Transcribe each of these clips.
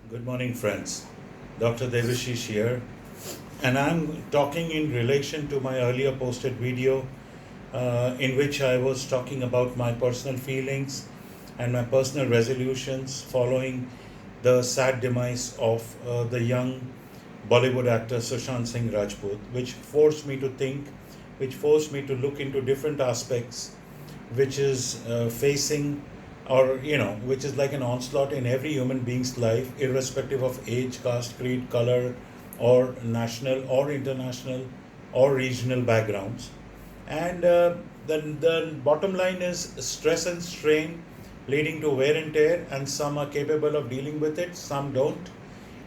Good morning, friends. Dr. Devashish here, and I'm talking in relation to my earlier posted video in which I was talking about my personal feelings and my personal resolutions following the sad demise of the young Bollywood actor Sushant Singh Rajput, which forced me to think, which forced me to look into different aspects which is facing or which is like an onslaught in every human being's life, irrespective of age, caste, creed, color, or national or international or regional backgrounds. And the bottom line is stress and strain leading to wear and tear, and some are capable of dealing with it, some don't,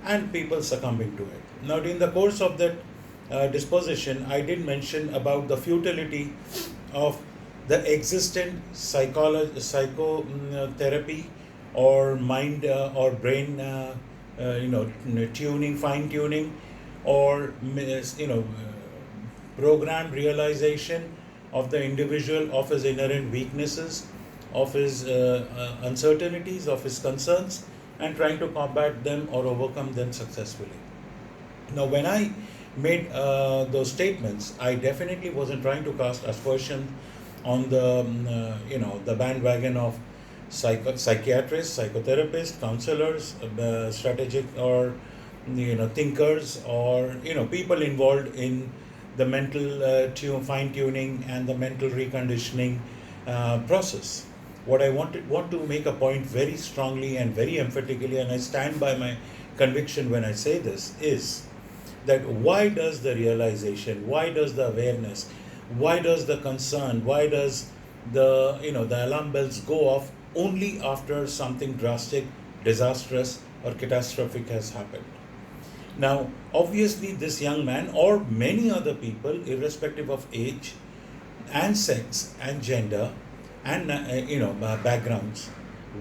and people succumbing to it. Now, in the course of that disposition, I did mention about the futility of the existent psychotherapy or mind or brain tuning, fine tuning, or programmed realization of the individual, of his inherent weaknesses, of his uncertainties, of his concerns, and trying to combat them or overcome them successfully. Now, when I made those statements, I definitely wasn't trying to cast aspersion on the the bandwagon of psychiatrists, psychotherapists, counselors, strategic or thinkers, or people involved in the mental fine tuning and the mental reconditioning process. What I want to make a point very strongly and very emphatically, and I stand by my conviction when I say this, is that why does the realization, why does the awareness, why does the concern, why does the alarm bells go off only after something drastic, disastrous, or catastrophic has happened? Now, obviously, this young man or many other people, irrespective of age and sex and gender and backgrounds,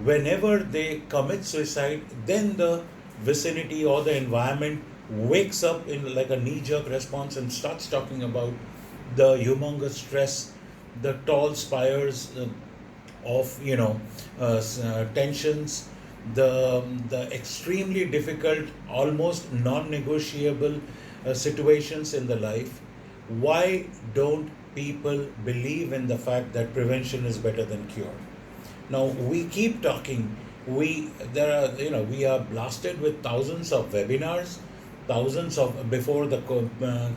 whenever they commit suicide, then the vicinity or the environment wakes up in like a knee-jerk response and starts talking about the humongous stress, the tall spires of tensions, the extremely difficult, almost non-negotiable situations in the life. Why don't people believe in the fact that prevention is better than cure? Now we keep talking. We are blasted with thousands of webinars, thousands of before the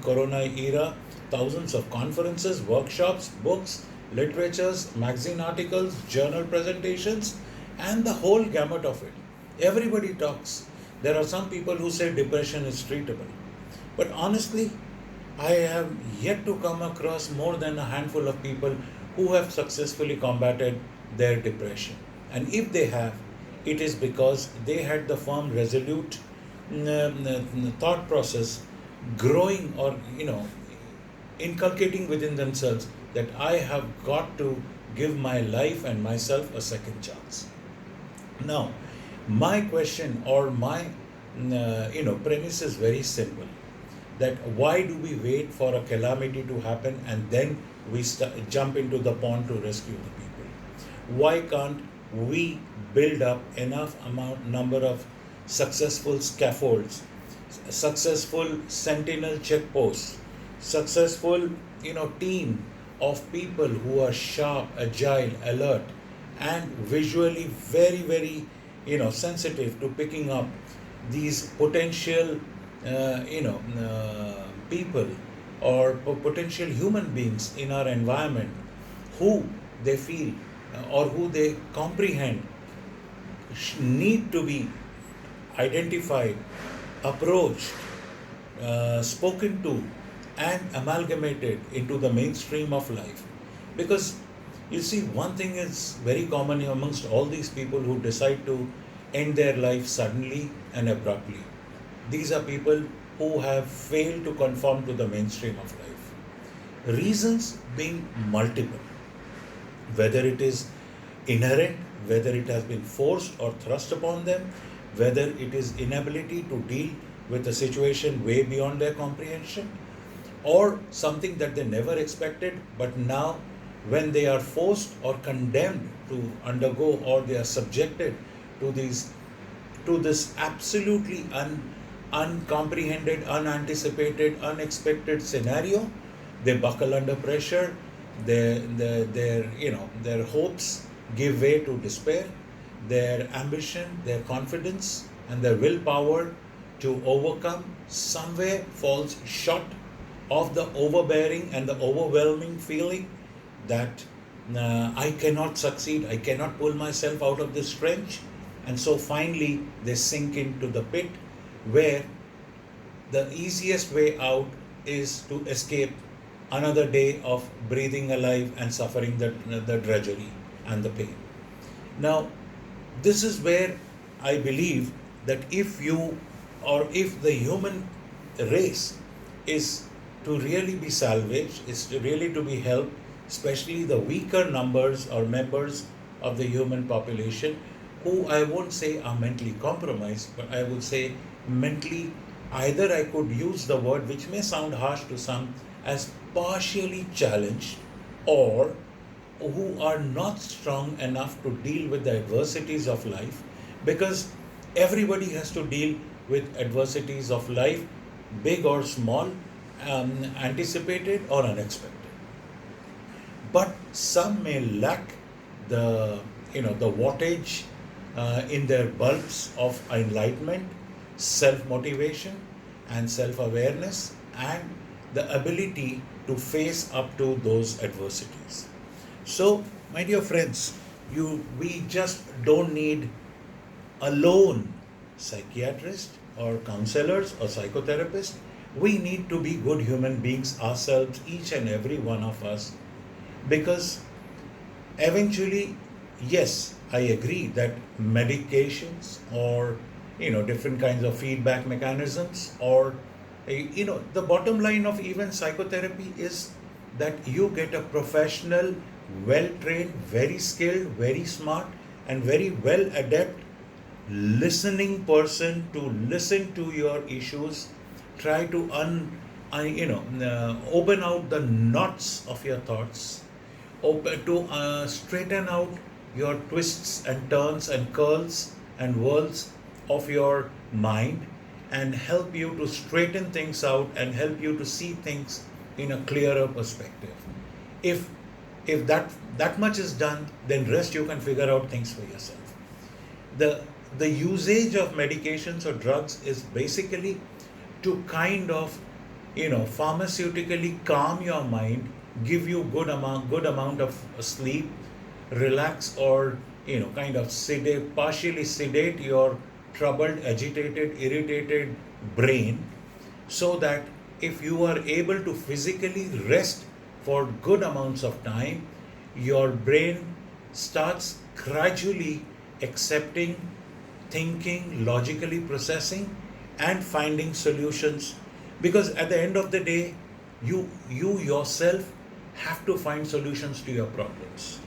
corona era, thousands of conferences, workshops, books, literatures, magazine articles, journal presentations, and the whole gamut of it. Everybody talks. There are some people who say depression is treatable. But honestly, I have yet to come across more than a handful of people who have successfully combated their depression. And if they have, it is because they had the firm, resolute thought process growing or inculcating within themselves that I have got to give my life and myself a second chance. Now, my question or my premise is very simple: that why do we wait for a calamity to happen and then we jump into the pond to rescue the people? Why can't we build up enough number of successful scaffolds, successful sentinel checkposts, successful team of people who are sharp, agile, alert, and visually very very sensitive to picking up these potential people or potential human beings in our environment who they feel or who they comprehend need to be identified, approached, spoken to, and amalgamated into the mainstream of life. Because you see, one thing is very common amongst all these people who decide to end their life suddenly and abruptly. These are people who have failed to conform to the mainstream of life. Reasons being multiple, whether it is inherent, whether it has been forced or thrust upon them, whether it is inability to deal with a situation way beyond their comprehension, or something that they never expected, but now when they are forced or condemned to undergo or they are subjected to these to this absolutely uncomprehended, unanticipated, unexpected scenario. They buckle under pressure. Their hopes give way to despair. Their ambition, their confidence, and their willpower to overcome somewhere falls short of the overbearing and the overwhelming feeling that I cannot succeed, I cannot pull myself out of this trench. And so finally, they sink into the pit where the easiest way out is to escape another day of breathing alive and suffering the drudgery and the pain. Now, this is where I believe that if the human race is to really be salvaged, is to really to be helped, especially the weaker numbers or members of the human population, who I won't say are mentally compromised, but I would say mentally, either I could use the word which may sound harsh to some as partially challenged, or who are not strong enough to deal with the adversities of life, because everybody has to deal with adversities of life, big or small, anticipated or unexpected. But some may lack the wattage in their bulbs of enlightenment, self-motivation and self-awareness, and the ability to face up to those adversities. So, my dear friends, we just don't need a lone psychiatrist or counselors or psychotherapists. We need to be good human beings ourselves, each and every one of us, because eventually, yes, I agree that medications or different kinds of feedback mechanisms, or the bottom line of even psychotherapy is that you get a professional, well trained, very skilled, very smart, and very well adept listening person to listen to your issues, try to open out the knots of your thoughts, to straighten out your twists and turns and curls and whirls of your mind, and help you to straighten things out and help you to see things in a clearer perspective. If that much is done, then rest you can figure out things for yourself. The usage of medications or drugs is basically to kind of pharmaceutically calm your mind, give you good amount of sleep, relax, or kind of partially sedate your troubled, agitated, irritated brain, so that if you are able to physically rest for good amounts of time, your brain starts gradually accepting, thinking, logically processing, and finding solutions. Because at the end of the day, you yourself have to find solutions to your problems.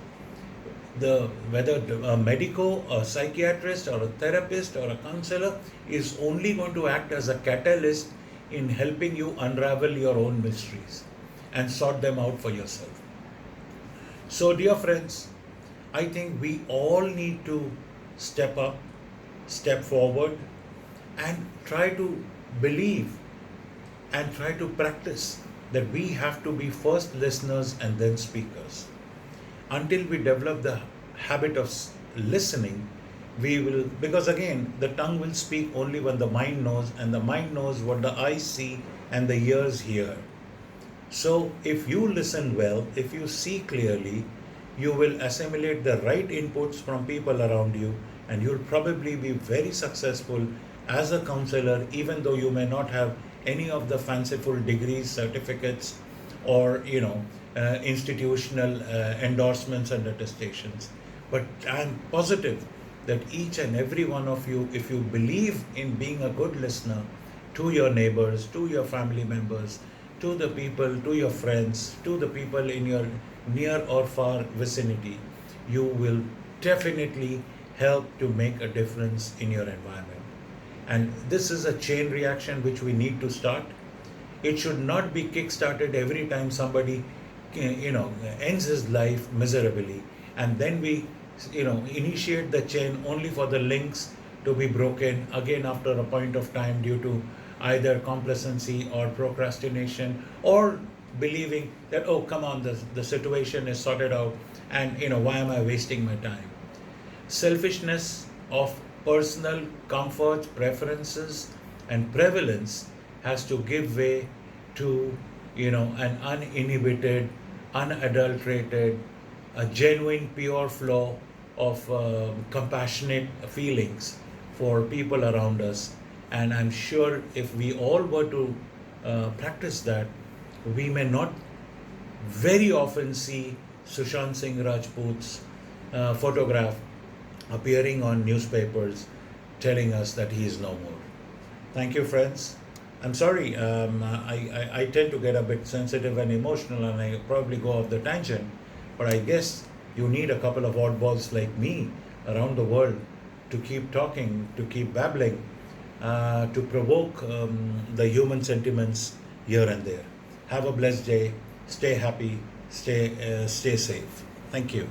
Whether a medico, a psychiatrist, or a therapist, or a counselor is only going to act as a catalyst in helping you unravel your own mysteries and sort them out for yourself. So, dear friends, I think we all need to step up, step forward, and try to believe and try to practice that we have to be first listeners and then speakers. Until we develop the habit of listening, we will, because again, the tongue will speak only when the mind knows, and the mind knows what the eyes see and the ears hear. So, if you listen well, if you see clearly, you will assimilate the right inputs from people around you, and you'll probably be very successful as a counselor, even though you may not have any of the fanciful degrees, certificates, or institutional endorsements and attestations. But I'm positive that each and every one of you, if you believe in being a good listener to your neighbors, to your family members, to the people, to your friends, to the people in your near or far vicinity, you will definitely help to make a difference in your environment. And this is a chain reaction which we need to start. It should not be kick-started every time somebody ends his life miserably, and then we initiate the chain only for the links to be broken again after a point of time due to either complacency or procrastination, or believing that, oh, come on, the situation is sorted out, and why am I wasting my time? Selfishness of personal comforts, preferences, and prevalence has to give way to an uninhibited, unadulterated, a genuine, pure flow of compassionate feelings for people around us. And I'm sure if we all were to practice that, we may not very often see Sushant Singh Rajput's photograph appearing on newspapers telling us that he is no more. Thank you, friends. I'm sorry, I tend to get a bit sensitive and emotional, and I probably go off the tangent, but I guess you need a couple of oddballs like me around the world to keep talking, to keep babbling, to provoke the human sentiments here and there. Have a blessed day. Stay happy. Stay safe. Thank you.